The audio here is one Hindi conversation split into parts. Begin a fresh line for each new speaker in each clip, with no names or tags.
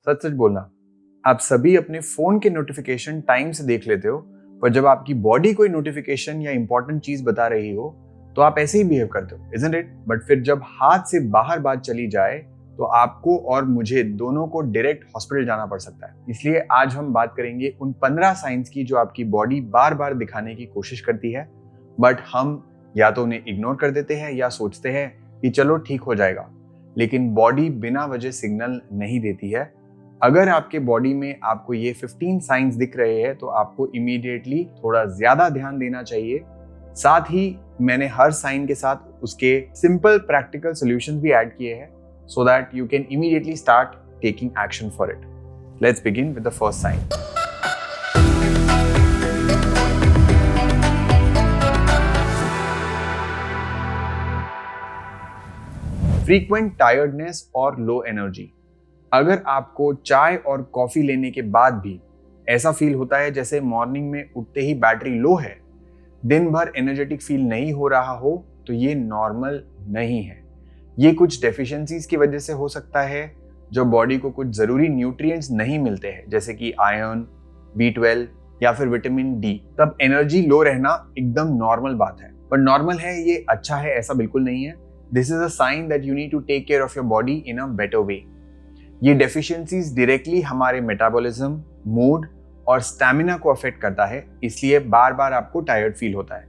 सच सच बोलना, आप सभी अपने फोन के नोटिफिकेशन टाइम से देख लेते हो, पर जब आपकी बॉडी कोई नोटिफिकेशन या इंपॉर्टेंट चीज बता रही हो तो आप ऐसे ही बिहेव करते हो, इजंट इट? बट फिर जब हाथ से बाहर बात चली जाए तो आपको और मुझे दोनों को डायरेक्ट हॉस्पिटल जाना पड़ सकता है। इसलिए आज हम बात करेंगे उन 15 साइंस की जो आपकी बॉडी बार बार दिखाने की कोशिश करती है, बट हम या तो उन्हें इग्नोर कर देते हैं या सोचते हैं कि चलो ठीक हो जाएगा। लेकिन बॉडी बिना वजह सिग्नल नहीं देती है। अगर आपके बॉडी में आपको ये 15 साइंस दिख रहे हैं तो आपको इमीडिएटली थोड़ा ज्यादा ध्यान देना चाहिए। साथ ही मैंने हर साइन के साथ उसके सिंपल प्रैक्टिकल सॉल्यूशंस भी ऐड किए हैं so that you can immediately start taking action for it. Let's begin with the first sign. Frequent tiredness और low energy. अगर आपको चाय और कॉफी लेने के बाद भी ऐसा फील होता है जैसे मॉर्निंग में उठते ही बैटरी लो है, दिन भर एनर्जेटिक फील नहीं हो रहा हो, तो ये नॉर्मल नहीं है। ये कुछ डेफिशिएंसीज की वजह से हो सकता है, जो बॉडी को कुछ जरूरी न्यूट्रिएंट्स नहीं मिलते हैं, जैसे कि आयरन, B12 या फिर विटामिन डी। तब एनर्जी लो रहना एकदम नॉर्मल बात है। पर नॉर्मल है, ये अच्छा है, ऐसा बिल्कुल नहीं है। This is a sign that you need to take care of your body in a better way. ये डेफिशिएंसीज डायरेक्टली हमारे मेटाबॉलिज्म, मूड और स्टैमिना को अफेक्ट करता है, इसलिए बार बार आपको टायर्ड फील होता है।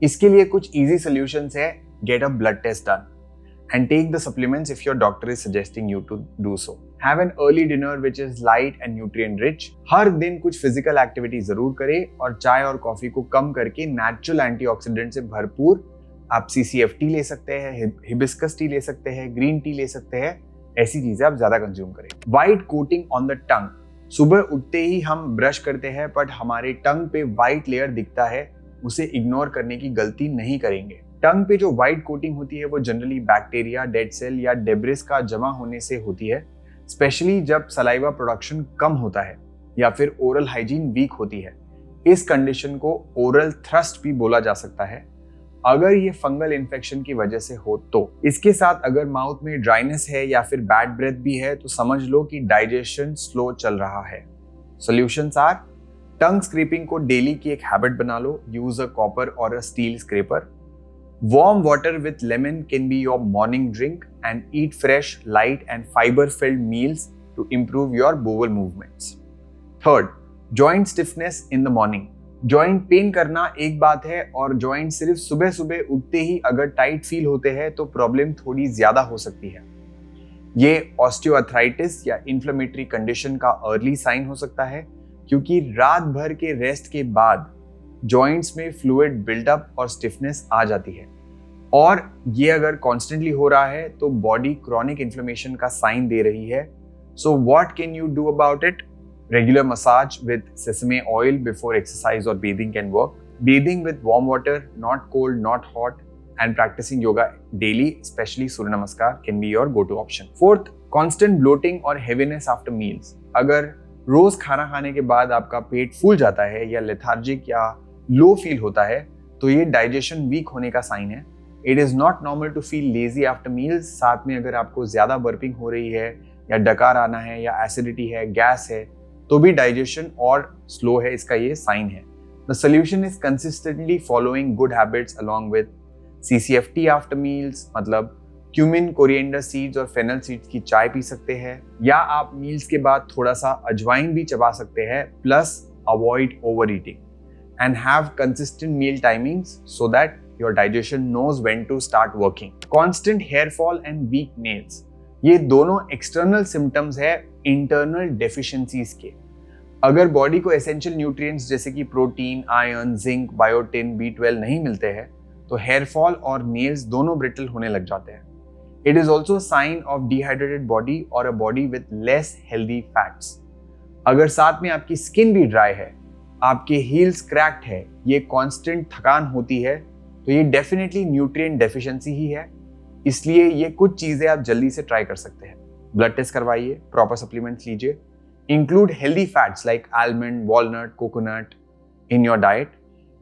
इसके लिए कुछ इजी सॉल्यूशंस है। Get a blood test done and take the supplements if your doctor is suggesting you to do so. Have an early dinner which is light and nutrient rich. हर दिन कुछ फिजिकल एक्टिविटी जरूर करें और चाय और कॉफी को कम करके नेचुरल एंटीऑक्सीडेंट से भरपूर आप CCF टी ले सकते हैं, हिबिस्कस टी ले सकते हैं, ग्रीन टी ले सकते हैं। ऐसी चीजें आप ज्यादा कंज्यूम करें। White coating on the tongue. सुबह उठते ही हम ब्रश करते हैं, बट हमारे टंग पे वाइट लेयर दिखता है, उसे इग्नोर करने की गलती नहीं करेंगे। टंग पे जो व्हाइट कोटिंग होती है वो जनरली बैक्टीरिया, डेड सेल या डेब्रिस का जमा होने से होती है, स्पेशली जब सलाइवा प्रोडक्शन कम होता है या फिर ओरल हाइजीन वीक होती है। इस कंडीशन को ओरल थ्रस्ट भी बोला जा सकता है अगर ये फंगल इन्फेक्शन की वजह से हो तो। इसके साथ अगर माउथ में ड्राइनेस है या फिर बैड ब्रेथ भी है तो समझ लो कि डाइजेशन स्लो चल रहा है। सॉल्यूशंस आर: टंग स्क्रैपिंग को डेली की एक हैबिट बना लो। यूज अ कॉपर और a steel scraper. Warm water with lemon can be your morning drink, and eat fresh, light and fiber-filled meals to improve your bowel movements. Third, joint stiffness in the morning. Joint pain करना एक बात है और joint सिर्फ सुबह सुबह उठते ही अगर टाइट फील होते हैं तो प्रॉब्लम थोड़ी ज्यादा हो सकती है। ये ऑस्टियोआर्थराइटिस या इन्फ्लेमेटरी कंडीशन का अर्ली साइन हो सकता है, क्योंकि रात भर के रेस्ट के बाद जॉइंट्स में फ्लूइड बिल्डअप और स्टिफनेस आ जाती है, और ये अगर कॉन्स्टेंटली हो रहा है तो बॉडी क्रॉनिक इन्फ्लेमेशन का साइन दे रही है। So what can you do about it? Regular massage with sesame oil before exercise और bathing can work. Bathing with warm water, not cold, not hot, and practicing yoga daily, especially Surya Namaskar, can be your go-to option. Fourth, constant bloating और heaviness after meals. अगर रोज खाना खाने के बाद आपका पेट फूल जाता है या लेथार्जिक या लो फील होता है तो ये डाइजेशन वीक होने का साइन है. It is not normal to feel lazy after meals. साथ में अगर आपको ज्यादा बर्पिंग हो रही है या डकार आना है या एसिडिटी है, गैस है, तो भी डाइजेशन और स्लो है, इसका ये साइन है. The solution is consistently following good habits along with CCFT after meals, मतलब क्यूमिन, कोरिएंडर सीड्स और फेनल सीड्स की चाय पी सकते हैं, या आप मील्स के बाद थोड़ा सा अजवाइन भी चबा सकते हैं. Plus avoid overeating and have consistent meal timings so that your digestion knows when to start working. Constant hair fall and weak nails, ये दोनों एक्सटर्नल सिम्टम्स है इंटरनल डेफिशिएंसीज के. अगर बॉडी को एसेंशियल न्यूट्रिएंट्स जैसे कि protein, iron, zinc, biotin, B12 नहीं मिलते हैं तो हेयर फॉल और नेल्स दोनों ब्रिटल होने लग जाते हैं. It is also sign of dehydrated body और a body with less healthy fats. अगर साथ में आपकी स्किन भी ड्राई है, आपके हील्स क्रैक्ड है, ये कॉन्स्टेंट थकान होती है, तो ये डेफिनेटली न्यूट्रिएंट डेफिशिएंसी ही है. इसलिए ये कुछ चीजें आप जल्दी से ट्राई कर सकते हैं. ब्लड टेस्ट करवाइए, प्रॉपर सप्लीमेंट्स लीजिए, include healthy fats like almond, walnut, coconut in your diet.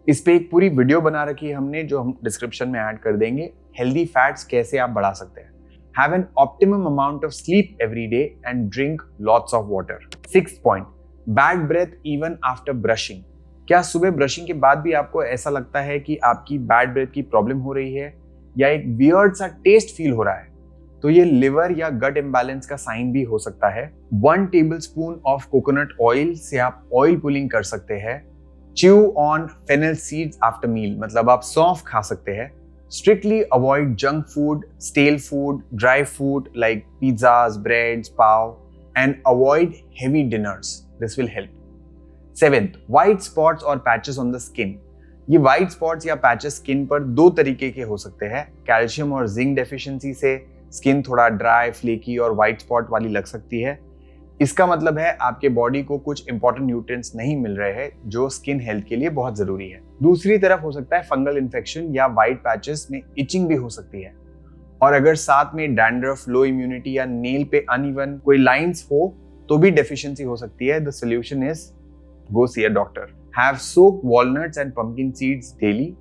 इस पे एक पूरी वीडियो बना रखी है हमने, जो हम डिस्क्रिप्शन में ऐड कर देंगे. हेल्दी फैट्स कैसे आप बढ़ा सकते हैं. Have an optimum amount of sleep every day and drink lots of water. 6th point, bad breath even after brushing. क्या सुबह ब्रशिंग के बाद भी आपको ऐसा लगता है कि आपकी बैड ब्रेथ की प्रॉब्लम हो रही है या एक वियर्ड सा टेस्ट फील हो रहा है? तो ये लिवर या गट इम्बैलेंस का साइन भी हो सकता है। 1 टेबलस्पून ऑफ कोकोनट ऑयल से आप ऑयल पुलिंग कर सकते हैं। Chew on fennel seeds after meal, मतलब आप सौंफ खा सकते हैं। Strictly avoid junk food, stale food, dry food like pizzas, breads, pav, and avoid heavy dinners. This will help. 7th, white spots or patches on the skin. ये white spots या patches skin पर दो तरीके के हो सकते हैं। कैल्शियम और जिंक डेफिशिएंसी से स्किन थोड़ा ड्राई, फ्लेकी और white spot वाली लग सकती है। इसका मतलब है आपके बॉडी को कुछ इंपॉर्टेंट न्यूट्रिएंट्स नहीं मिल रहे हैं जो स्किन हेल्थ के लिए बहुत जरूरी है। दूसरी तरफ हो सकता है फंगल इन्फेक्शन या वाइट पैचेस में इचिंग भी हो सकती है। और अगर साथ में डैंड्रफ, लो इम्यूनिटी या नेल पे अनइवन कोई लाइंस हो तो भी डेफिशिएंसी हो सकती है। The solution is go see a doctor. Have soaked walnuts and pumpkin seeds daily.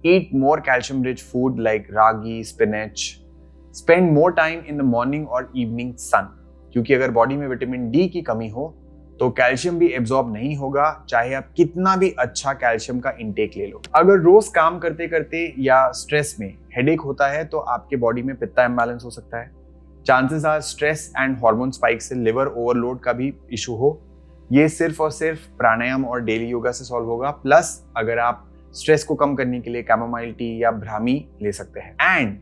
Eat more calcium rich food like ragi, spinach. Spend more time in the morning और इवनिंग सन, क्योंकि अगर बॉडी में विटामिन डी की कमी हो तो कैल्शियम भी एब्जॉर्ब नहीं होगा, चाहे आप कितना भी अच्छा कैल्शियम का इंटेक ले लो। अगर रोज काम करते करते या स्ट्रेस में हेडेक होता है तो आपके बॉडी में पित्ता इम्बैलेंस हो सकता है। Chances are stress and hormone spike से लिवर ओवरलोड का भी इशू हो। ये सिर्फ और सिर्फ प्राणायाम और डेली योगा से सॉल्व होगा। प्लस अगर आप स्ट्रेस को कम करने के लिए कैमोमाइल टी या ब्राह्मी ले सकते हैं। एंड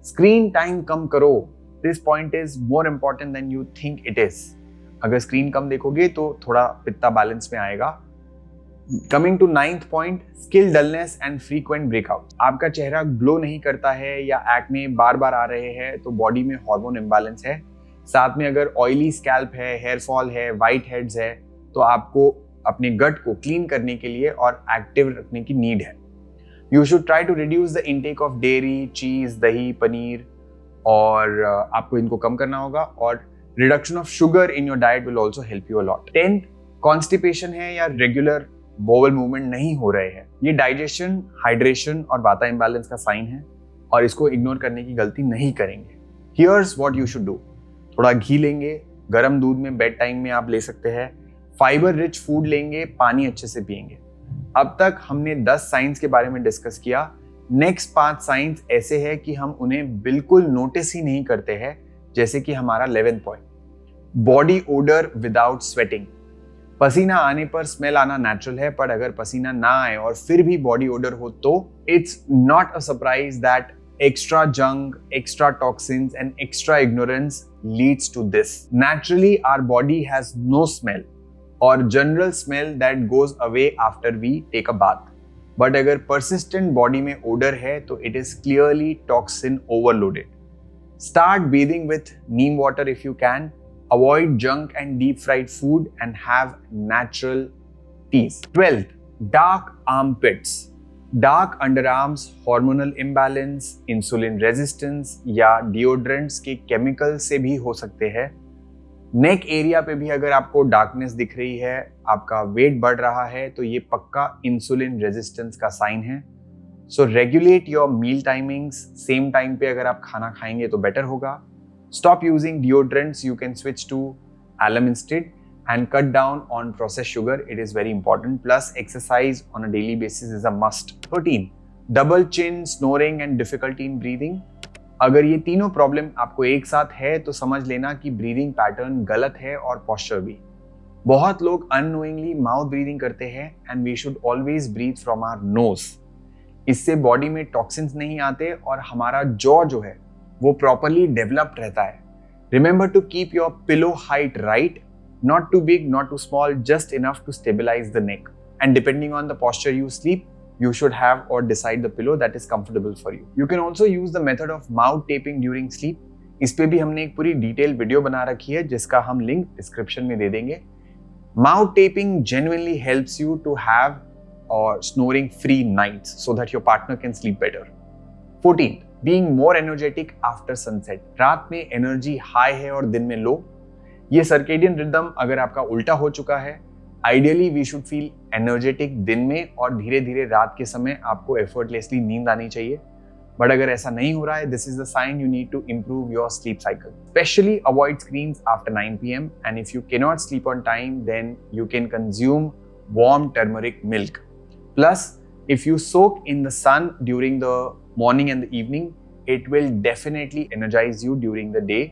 स्क्रीन टाइम कम करो। This point is more important than you think it is. अगर स्क्रीन कम देखोगे तो थोड़ा पित्ता बैलेंस में आएगा। Coming to 9th point, skin dullness and frequent breakout. आपका चेहरा ग्लो नहीं करता है या एक्ने बार बार आ रहे हैं तो बॉडी में हार्मोन इम्बैलेंस है। साथ में अगर ऑयली स्कैल्प है, हेयर फॉल है, वाइट हेड्स है तो आपको अपने गट को क्लीन करने के लिए और एक्टिव रखने की नीड है। You should try to reduce the intake of dairy, cheese, दही, पनीर और आपको इनको कम करना होगा। और reduction of sugar in your diet will also help you a lot. 10th, constipation है या रेगुलर बोवल मूवमेंट नहीं हो रहे हैं, ये डाइजेशन, हाइड्रेशन और वाता इम्बैलेंस का साइन है और इसको इग्नोर करने की गलती नहीं करेंगे। Here's what you should do. थोड़ा घी लेंगे, गर्म दूध में बेड टाइम में आप ले सकते हैं। फाइबर रिच फूड लेंगे, पानी अच्छे से पिएंगे। अब तक हमने 10 साइंस के बारे में डिस्कस किया। नेक्स्ट 5 साइंस ऐसे हैं कि हम उन्हें बिल्कुल नोटिस ही नहीं करते हैं, जैसे कि हमारा 11th point, body order without sweating. पसीना आने पर स्मेल आना नेचुरल है, पर अगर पसीना ना आए और फिर भी बॉडी ओडर हो तो it's not a surprise that extra junk, extra toxins and extra ignorance leads to this. Naturally, our body has no smell or general smell that goes away after we take a bath. But अगर persistent body में odor है तो it is clearly toxin overloaded. Start bathing with neem water if you can. Avoid junk and deep fried food and have natural teas. 12th, dark armpits. Dark underarms, hormonal imbalance, insulin resistance या डिओड्रेंट्स के केमिकल से भी हो सकते हैं। नेक एरिया पे भी अगर आपको डार्कनेस दिख रही है, आपका वेट बढ़ रहा है, तो ये पक्का इंसुलिन रेजिस्टेंस का साइन है। So regulate your meal timings. Same time पे अगर आप खाना खाएंगे तो बेटर होगा। Stop using deodorants, you can switch to alum instead and cut down on processed sugar. It is very important. Plus exercise on a daily basis is a must. 13, double chin, snoring and difficulty in breathing. अगर ये तीनों प्रॉब्लम आपको एक साथ है तो समझ लेना कि ब्रीदिंग पैटर्न गलत है और पोस्चर भी। बहुत लोग अननोइंगली माउथ ब्रीदिंग करते हैं and we should always breathe from our nose. इससे बॉडी में टॉक्सिन्स नहीं आते और हमारा जॉ जो है वो प्रॉपरली डेवलप्ड रहता है। Remember to keep your pillow height right. Not too big, not too small, just enough to stabilize the neck. And depending on the posture you sleep, you should have or decide the pillow that is comfortable for you. You can also use the method of mouth taping during sleep. इस पे भी हमने एक पूरी डिटेल वीडियो बना रखी है जिसका हम लिंक डिस्क्रिप्शन में दे देंगे. Mouth taping genuinely helps you to have or snoring free nights so that your partner can sleep better. 14, being more energetic after sunset. रात में एनर्जी हाई है और दिन में लो. ये सर्केडियन रिदम अगर आपका उल्टा हो चुका है, ideally we should feel energetic दिन में और धीरे धीरे रात के समय आपको एफर्टलेसली नींद आनी चाहिए. बट अगर ऐसा नहीं हो रहा है, this is the sign you need to improve your sleep cycle. Especially avoid screens after 9 p.m. and if you cannot sleep on time, then you can consume warm turmeric milk. Plus, if you soak in the sun during the morning and the evening, it will definitely energize you during the day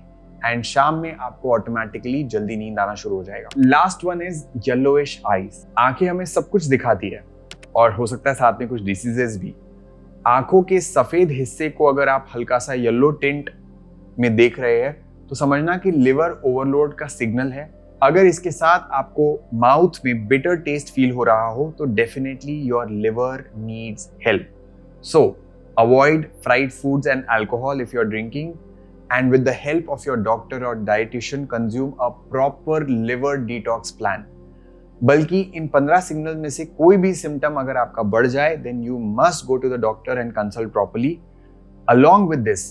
and शाम में आपको ऑटोमेटिकली जल्दी नींद आना शुरू हो जाएगा. Last one is yellowish eyes. आंखें हमें सब कुछ दिखाती है और हो सकता है साथ में कुछ डिसीजेस भी. आंखों के सफेद हिस्से को अगर आप हल्का सा येलो टिंट में देख रहे हैं तो समझना कि लिवर ओवरलोड का सिग्नल है. अगर इसके साथ आपको माउथ में बिटर टेस्ट फील हो रहा हो तो definitely your liver needs help. So avoid fried foods and alcohol if you are drinking, and with the help of your doctor or dietitian consume a proper liver detox plan. बल्कि इन 15 सिग्नल में से कोई भी सिम्टम अगर आपका बढ़ जाए then you must go to the doctor and consult properly. Along with this,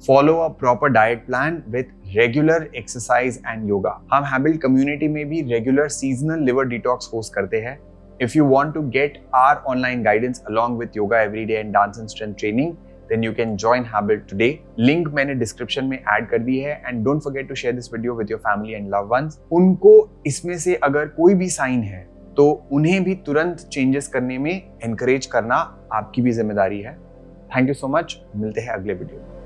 follow a proper diet plan with regular exercise and yoga. हम Habit community में भी regular seasonal liver detox host करते हैं. If you want to get our online guidance along with yoga every day and dance and strength training, then you can join Habit today. Link मैंने description में add कर दी है and don't forget to share this video with your family and loved ones. उनको इसमें से अगर कोई भी साइन है तो उन्हें भी तुरंत चेंजेस करने में encourage करना आपकी भी जिम्मेदारी है. Thank you so much. मिलते हैं अगले वीडियो में.